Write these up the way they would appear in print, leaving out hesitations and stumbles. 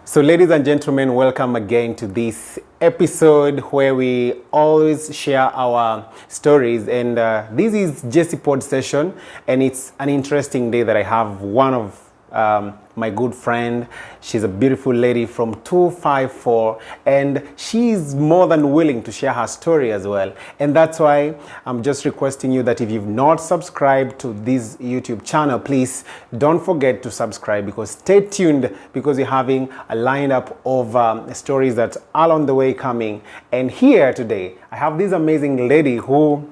So ladies and gentlemen, welcome again to this episode where we always share our stories, and this is Jesse Pod Session, and it's an interesting day that I have one of my good friend. She's a beautiful lady from 254, and she's more than willing to share her story as well. And that's why I'm just requesting you that if you've not subscribed to this YouTube channel, please don't forget to subscribe, because stay tuned, because we're having a lineup of stories that are on the way coming. And here today, I have this amazing lady who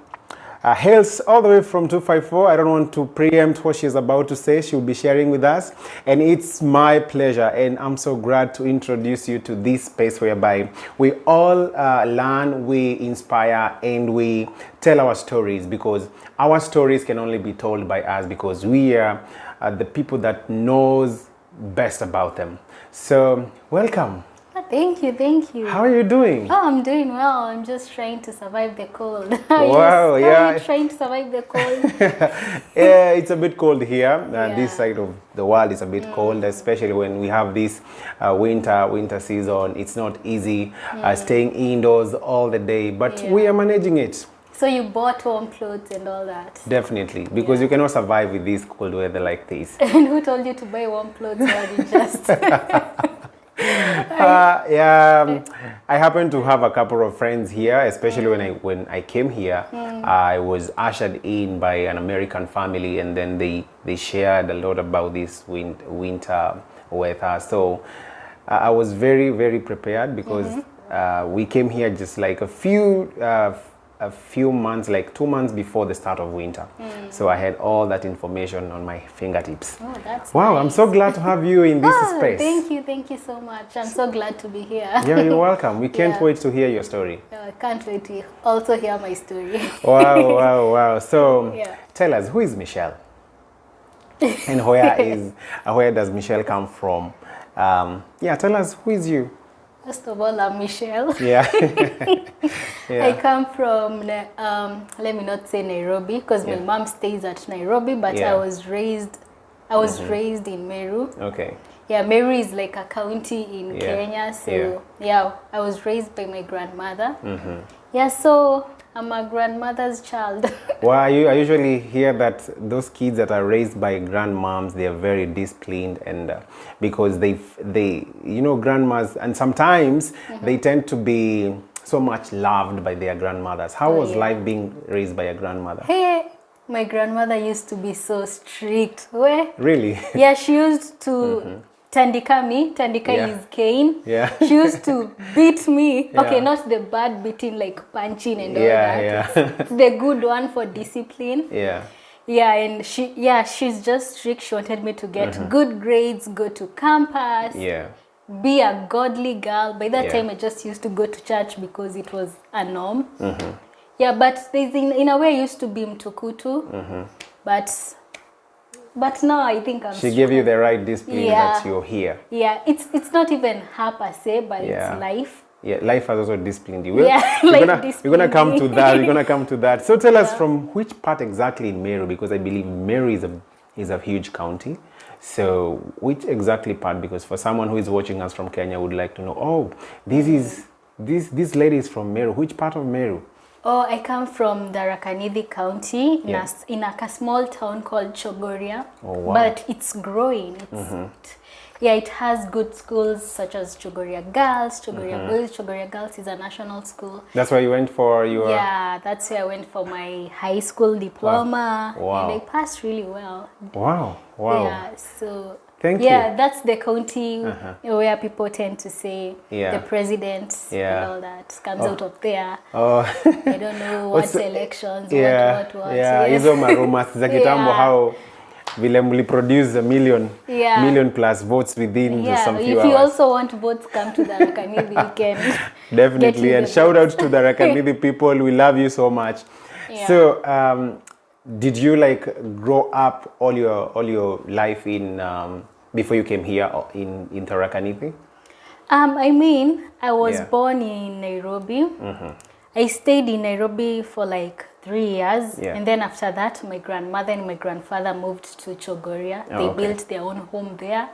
hails all the way from 254. I don't want to preempt what she's about to say. She'll be sharing with us, and it's my pleasure, and I'm so glad to introduce you to this space whereby we all learn, we inspire, and we tell our stories, because our stories can only be told by us, because we are the people that knows best about them. So welcome. Thank you, thank you. How are you doing? Oh, I'm doing well. I'm just trying to survive the cold. Wow, How are you trying to survive the cold? Yeah, it's a bit cold here. This side of the world is a bit cold, especially when we have this winter season. It's not easy staying indoors all the day, but we are managing it. So you bought warm clothes and all that? Definitely, because you cannot survive with this cold weather like this. And who told you to buy warm clothes while you just... I happen to have a couple of friends here, especially when I came here. I was ushered in by an American family, and then they shared a lot about this winter weather. So I was very, very prepared, because we came here just like a few months, like 2 months before the start of winter. So I had all that information on my fingertips. Oh, that's wow, nice. I'm so glad to have you in this space. Thank you so much. I'm so glad to be here. Yeah, you're welcome. We can't wait to hear your story. I can't wait to also hear my story. Wow. So tell us, who is Michelle? And where does Michelle come from? Tell us, who is you? First of all, I'm Michelle. Yeah. I come from, let me not say Nairobi, because my mom stays at Nairobi, but I was raised in Meru. Okay. Yeah, Meru is like a county in Kenya. So I was raised by my grandmother. Yeah, so I'm a grandmother's child. Well, I usually hear that those kids that are raised by grandmoms, they are very disciplined, and because they grandmas, and sometimes they tend to be so much loved by their grandmothers. How was life being raised by a grandmother? Hey, my grandmother used to be so strict. Where? Really? Yeah, she used to Tandika is cane. Yeah. She used to beat me. Okay, not the bad beating like punching and all that. It's the good one for discipline. Yeah, and she's just strict. She wanted me to get good grades, go to campus. Be a godly girl. By that time, I just used to go to church because it was a norm. Yeah, but there's in a way I used to be mtukutu. But now I think I'm... She gave you the right discipline that you're here. Yeah, it's not even her per se, but it's life. Yeah, life has also disciplined you. We're gonna come to that. We're gonna come to that. So tell us, from which part exactly in Meru, because I believe Meru is a huge county. So which exactly part? Because for someone who is watching us from Kenya would like to know, oh, this lady is from Meru. Which part of Meru? Oh, I come from the Rakanidi County in a small town called Chogoria. Oh, wow. But it's growing. It has good schools such as Chogoria Girls, Chogoria Boys. Chogoria Girls is a national school. That's where you went for your... Yeah, that's where I went for my high school diploma. Wow. And I passed really well. Wow. Yeah, so... Thank you. Yeah, that's the county where people tend to say the president and all that comes out of there. I don't know what elections, what. Yeah, hizo marumas za kitambo, how vile mliproduce a million plus votes within some few hours. If you also want votes, come to the Rakanidi weekend. Definitely, and shout out to the Rakanidi people. We love you so much. So, did you grow up all your life in before you came here in Tharaka Nithi? I was born in Nairobi. I stayed in Nairobi for 3 years. And then after that, my grandmother and my grandfather moved to Chogoria. They built their own home there.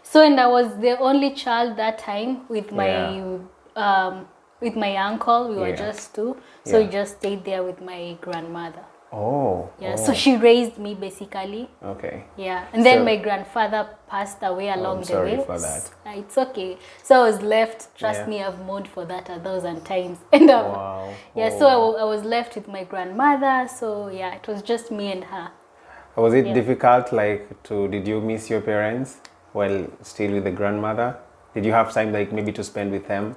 So, and I was the only child that time with my uncle. We were just two. So we just stayed there with my grandmother. Oh. Yeah, so she raised me basically. Okay. Yeah, and then my grandfather passed away along the way. Sorry for that. It's okay. So I was left, trust me, I've mourned for that 1,000 times. And yeah, so I was left with my grandmother. So yeah, it was just me and her. Was it difficult, did you miss your parents while still with the grandmother? Did you have time maybe to spend with them?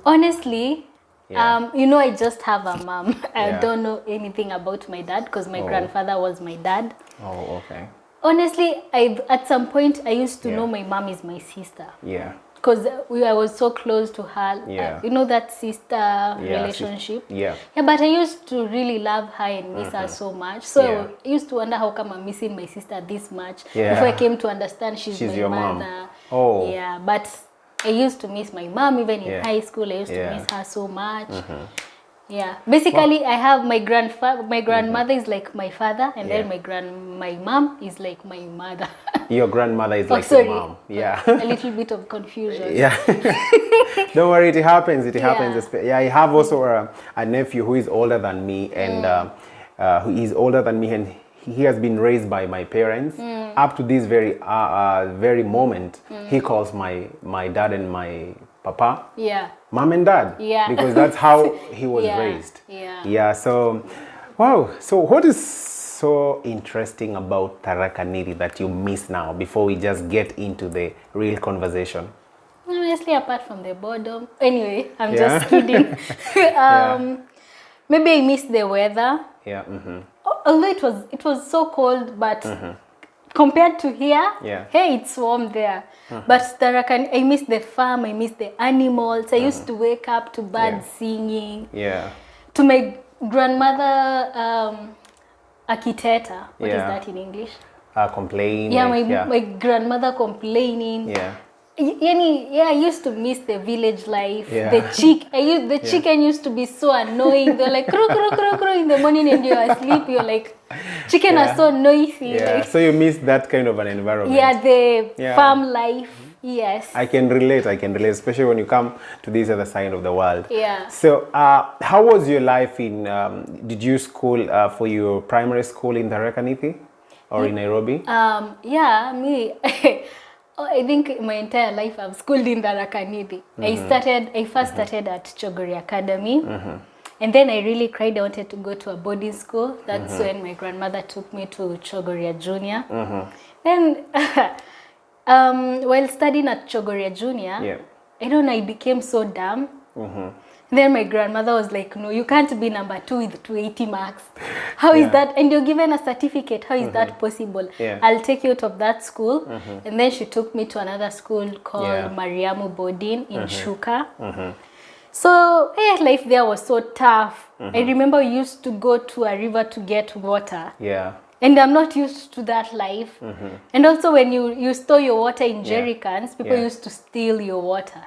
Honestly, I just have a mom. I don't know anything about my dad because my grandfather was my dad. Oh, okay. Honestly, at some point I used to know my mom is my sister. Yeah. Because I was so close to her. Yeah. That sister relationship. Yeah. Yeah, but I used to really love her and miss her so much. So I used to wonder how come I'm missing my sister this much. Before I came to understand she's my your mother. Mom. Oh. Yeah, but I used to miss my mom even in high school. I used to miss her so much. Yeah, basically I have my grandmother is like my father, and then my mom is like my mother. Your grandmother is like your mom. Yeah. A little bit of confusion. Yeah. Don't worry, it happens. It happens. Yeah, I have also a nephew who is older than me, and who is older than me, and he has been raised by my parents. Up to this very moment, he calls my dad and my papa mom and dad, because that's how he was raised. So wow, so what is so interesting about Tharaka Nithi that you miss now before we just get into the real conversation? Honestly, apart from the boredom, anyway, I'm just kidding. Maybe I miss the weather. Although it was so cold, but compared to here, hey, it's warm there. But I miss the farm, I miss the animals. I used to wake up to birds singing. To my grandmother, Akiteta. What is that in English? Complain. My grandmother complaining. I used to miss the village life. The chicken used to be so annoying. They're like crow, crow, crow, crow in the morning, and you're asleep. You're like, chicken are so noisy. So you miss that kind of an environment. The farm life. Yes. I can relate, especially when you come to this other side of the world. So how was your life in, did you school for your primary school in Tharaka Nithi or in Nairobi? Me. I think my entire life I've schooled in Tharaka Nithi. I first started at Chogori Academy. And then I really cried. I wanted to go to a boarding school. That's when my grandmother took me to Chogoria Junior. Then while studying at Chogoria Junior, I don't know, I became so dumb. Then my grandmother was like, no, you can't be number 2 with 280 marks. How is that? And you're given a certificate. How is that possible? I'll take you out of that school. And then she took me to another school called Mariamu Boarding in Shuka. So life there was so tough. I remember we used to go to a river to get water. And I'm not used to that life. And also when you store your water in jerry cans, people used to steal your water.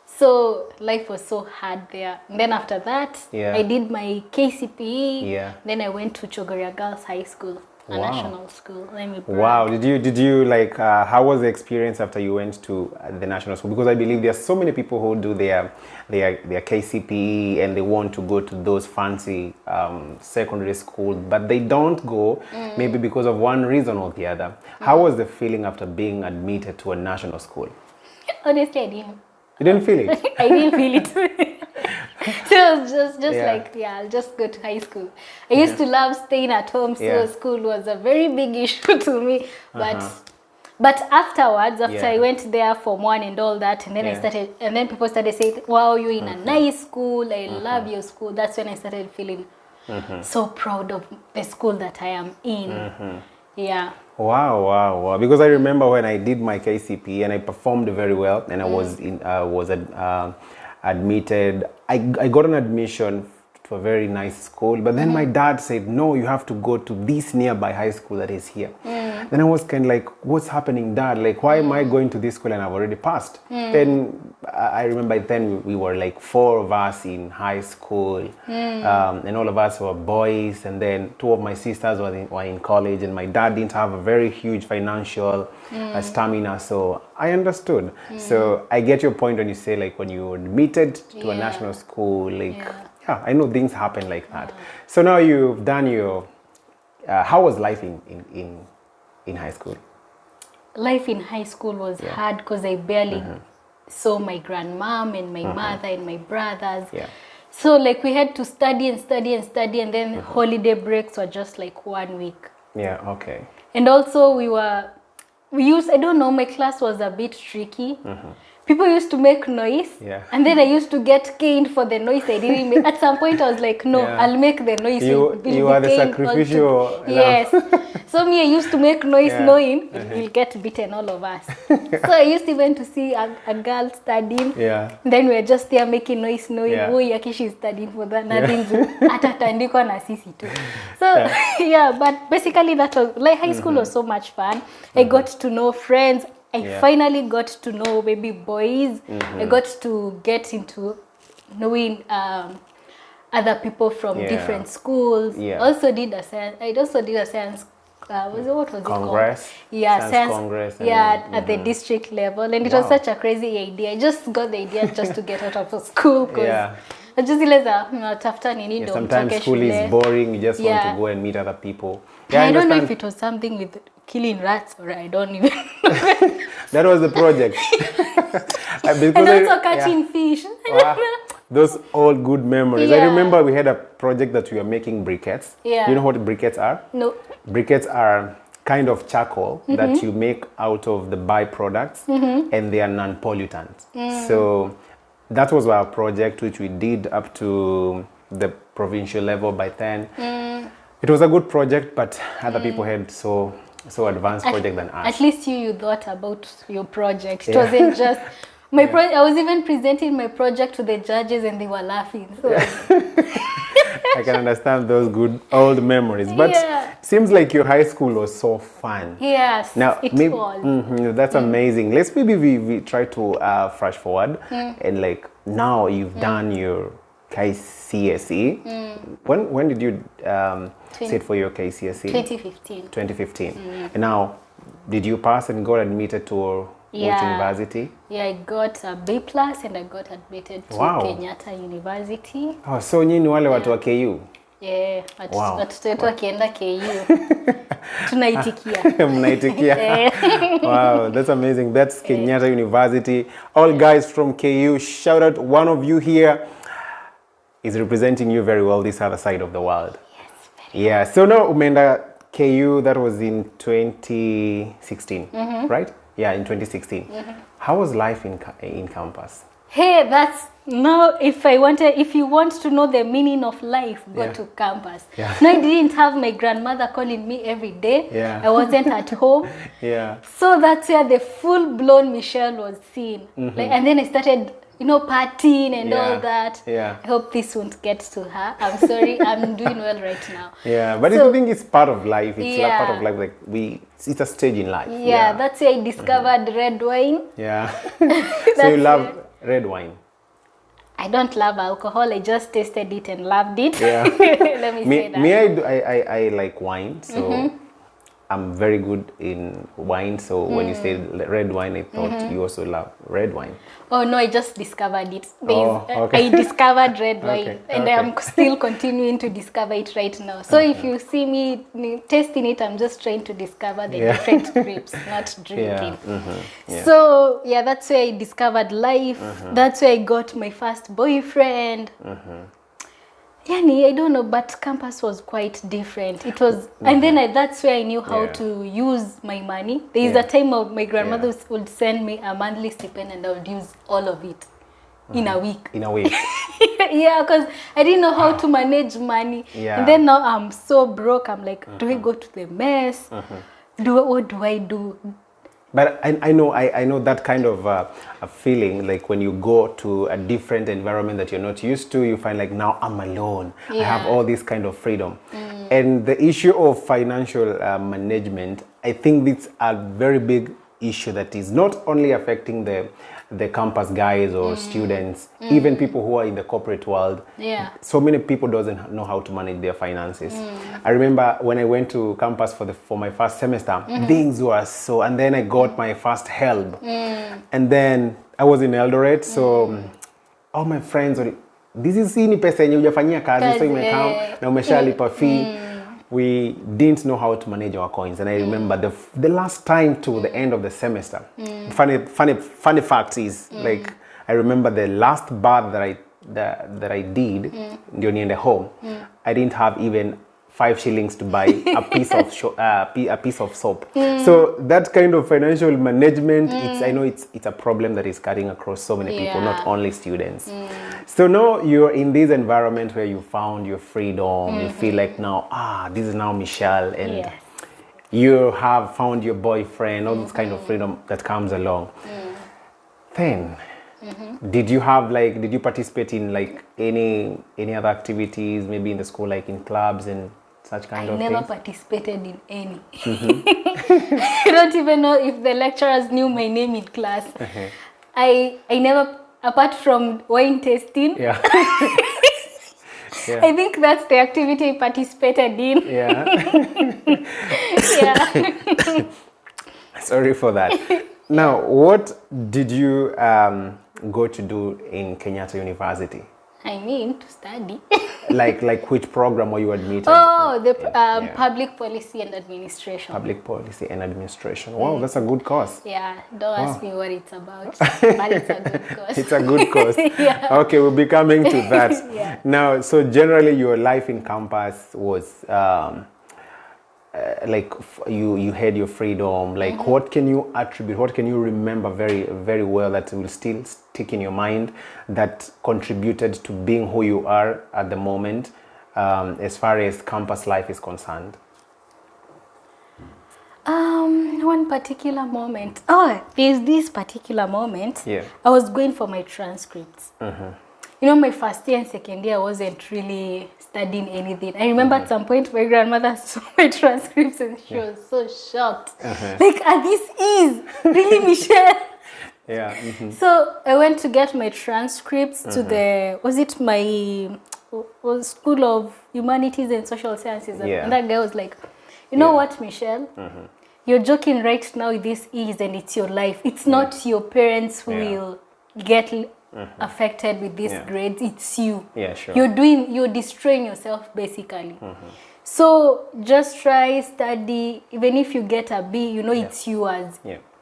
So life was so hard there. And then after that, I did my KCPE. Then I went to Chogoria Girls High School, a national school. Wow, did you like, how was the experience after you went to the national school? Because I believe there are so many people who do their KCPE and they want to go to those fancy secondary schools, but they don't go maybe because of one reason or the other. How was the feeling after being admitted to a national school? Honestly, I didn't. You didn't feel it? I didn't feel it. So it was just like, I'll just go to high school. I used to love staying at home, so school was a very big issue to me. But afterwards, after I went there Form 1 and all that, and then I started, and then people started saying, wow, you're in a nice school, I love your school. That's when I started feeling so proud of the school that I am in. Wow. Because I remember when I did my KCP and I performed very well, and I was admitted. I got an admission to a very nice school. But then my dad said, no, you have to go to this nearby high school that is here. Then I was kind of like, what's happening, Dad? Like, why am I going to this school and I've already passed? Then I remember then we were like 4 of us in high school, and all of us were boys, and then 2 of my sisters were in college, and my dad didn't have a very huge financial stamina, so I understood. So I get your point when you say, like, when you're admitted to a national school, like, yeah, I know things happen like that. So now you've done your, how was life in high school? Life in high school was hard because I barely saw my grandmom and my mother and my brothers. So like we had to study and study and study, and then holiday breaks were just like 1 week. Yeah, okay. And also I don't know, my class was a bit tricky. People used to make noise, and then I used to get caned for the noise I didn't make. At some point I was like, no, I'll make the noise. You are the sacrificial. Yes. So me, I used to make noise knowing we'll get beaten, all of us. So I used even to see a girl studying. Then we were just there making noise knowing, oh, yaki she's studying for that, nothing atatandikwa na sisi tu. So but basically that was, like, high school was so much fun. I got to know friends. I finally got to know baby boys. I got to get into knowing other people from different schools. I also did a science. What was it called? Science Congress. At the district level, and it was such a crazy idea. I just got the idea just to get out of school because I just realized sometimes school is boring. You just want to go and meet other people. I don't know if it was something with killing rats, or I don't even know. That was the project. And also catching fish. Those all good memories. I remember we had a project that we were making briquettes. You know what briquettes are? No. Briquettes are kind of charcoal that you make out of the byproducts, and they are non-pollutants. So that was our project, which we did up to the provincial level by then. It was a good project, but other people had so advanced project than us. At least you thought about your project. It wasn't just my project. I was even presenting my project to the judges and they were laughing. So I can understand those good old memories. But seems like your high school was so fun. Yes, now, it was. That's amazing. Let's maybe we try to flash forward and like now you've done your KCSE. When did you sit for your KCSE? 2015. And now, did you pass and got admitted to which university? Yeah, I got a B+ and I got admitted to Kenyatta University. Oh, so nyinyi wale watu wa KU? Yeah, watoto wetu wakienda KU. Tunaitikia. Mnaitikia. Wow, that's amazing. That's Kenyatta University. All guys from KU, shout out. One of you here is representing you very well this other side of the world. Yes, so now umeenda KU, that was in 2016, right? Yeah, in 2016. How was life in campus? Hey, that's now if you want to know the meaning of life, go to campus. No, I didn't have my grandmother calling me every day. I wasn't at home. So that's where the full-blown Michelle was seen. Like, and then I started, partying and all that. I hope this won't get to her. I'm sorry, I'm doing well right now. But I think it's part of life. It's like part of life. Like it's a stage in life. That's where I discovered red wine. So you love red wine? I don't love alcohol. I just tasted it and loved it. Let me say that. I like wine, so I'm very good in wine. So when you said red wine, I thought you also love red wine. Oh no, I just discovered it. I discovered red wine, and I'm still continuing to discover it right now. So if you see me tasting it, I'm just trying to discover the different grapes, not drinking. So that's where I discovered life. That's where I got my first boyfriend. I don't know, but campus was quite different. It was, and then that's where I knew how to use my money. There is a time my grandmother would send me a monthly stipend, and I would use all of it in a week. Because I didn't know how to manage money. And then now I'm so broke. I'm like, do I go to the mess? What do I do? But I know that kind of a feeling, like when you go to a different environment that you're not used to, you find like, now I'm alone. I have all this kind of freedom. And the issue of financial management, I think it's a very big issue that is not only affecting the campus guys or students, even people who are in the corporate world. So many people doesn't know how to manage their finances. I remember when I went to campus for my first semester, things were so, and then I got my first help. And then I was in Eldoret, so all my friends were, this is ni pesa yenye hujafanyia kazi, so imekaa na umeshalipa fee. We didn't know how to manage our coins, and I remember the last time to the end of the semester. Funny fact is, like, I remember the last bath that I did during the home. I didn't have even 5 shillings to buy a piece of soap. So that kind of financial management, I know it's a problem that is cutting across so many people, not only students. So now you're in this environment where you found your freedom. You feel like now, this is now Michelle, and you have found your boyfriend, all this kind of freedom that comes along. Then, did you participate in like any other activities, maybe in the school, like in clubs and such kind of things? I never participated in any. I don't even know if the lecturers knew my name in class. I never, apart from wine tasting. I think that's the activity I participated in. Sorry for that. Now, what did you go to do in Kenyatta University? I mean, to study. like which program were you admitted? Oh, the Public Policy and Administration. Public Policy and Administration. Wow, that's a good course. Yeah, don't ask me what it's about, but it's a good course. It's a good course. Okay, we'll be coming to that. Now, so generally your life in campus was like you had your freedom. Like what can you attribute, what can you remember very, very well that will still stick in your mind that contributed to being who you are at the moment as far as campus life is concerned? One particular moment. Oh, there's this particular moment. I was going for my transcripts. You know, my first year and second year I wasn't really studying anything. I remember at some point my grandmother saw my transcripts and she was so shocked. Like, this is really Michelle. So I went to get my transcripts to the, was it my School of Humanities and Social Sciences? And that guy was like, you know what, Michelle? You're joking right now with this is, and it's your life. It's not your parents who will get affected with these grades. It's you. You're destroying yourself basically. So just try, study. Even if you get a B, you know it's yours.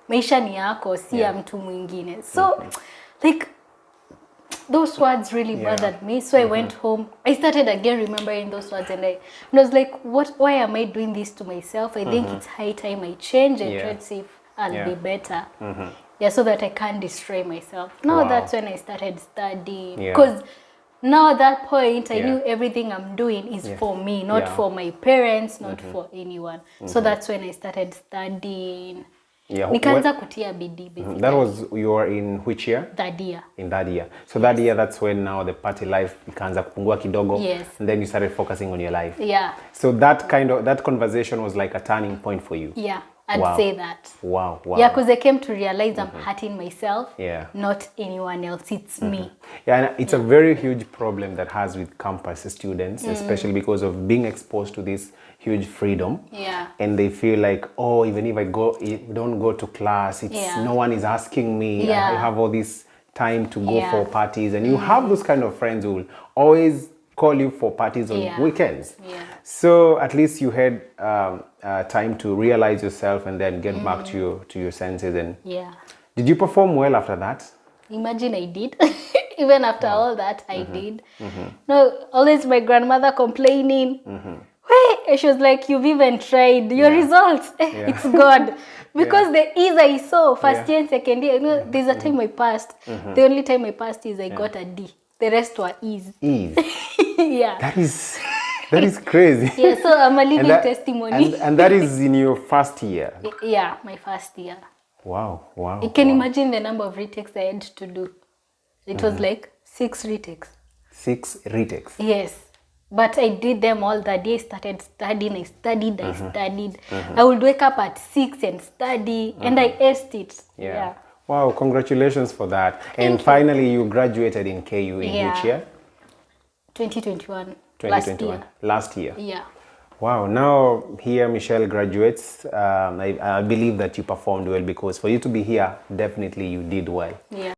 Maisha ni yako, si ya mtu mwingine. So like those words really bothered me. So I went home. I started again remembering those words, and I was like, why am I doing this to myself? I think it's high time I change and try to see if I'll be better. So that I can't destroy myself. Now that's when I started studying. Because now at that point, I knew everything I'm doing is for me, not for my parents, not for anyone. So that's when I started studying. Nikaanza kutia bidii basically. That was, you were in which year? That year. In that year. So that year, that's when now the party life ikaanza kupungua kidogo. And then you started focusing on your life. So that conversation was like a turning point for you. I'd say that. Wow. Because I came to realize I'm hurting myself, not anyone else. It's me. And it's a very huge problem that has with campus students, especially because of being exposed to this huge freedom. And they feel like, oh, even if I don't go to class, it's no one is asking me. I have all this time to go for parties, and you have those kind of friends who will always call you for parties on weekends. So at least you had time to realize yourself and then get back to your senses. And did you perform well after that? Imagine I did. Even after all that, I did. No, always my grandmother complaining. Hey, she was like, you've even tried your results. It's God. Because the E's I saw first year and second year, you know, there's a time I passed. The only time I passed is I got a D. The rest were E's. That is crazy. So I'm a living testimony. And that is in your first year? My first year. Wow, wow. You can imagine the number of retakes I had to do. It was like 6 retakes. 6 retakes? Yes. But I did them all that day. I started studying. I studied. I would wake up at 6 and study. And I aced it. Yeah. Wow, congratulations for that. And finally, you graduated in KU in which year? 2021. 2021. Last year. Yeah. Wow, now here Michelle graduates. I believe that you performed well, because for you to be here, definitely you did well. Yeah.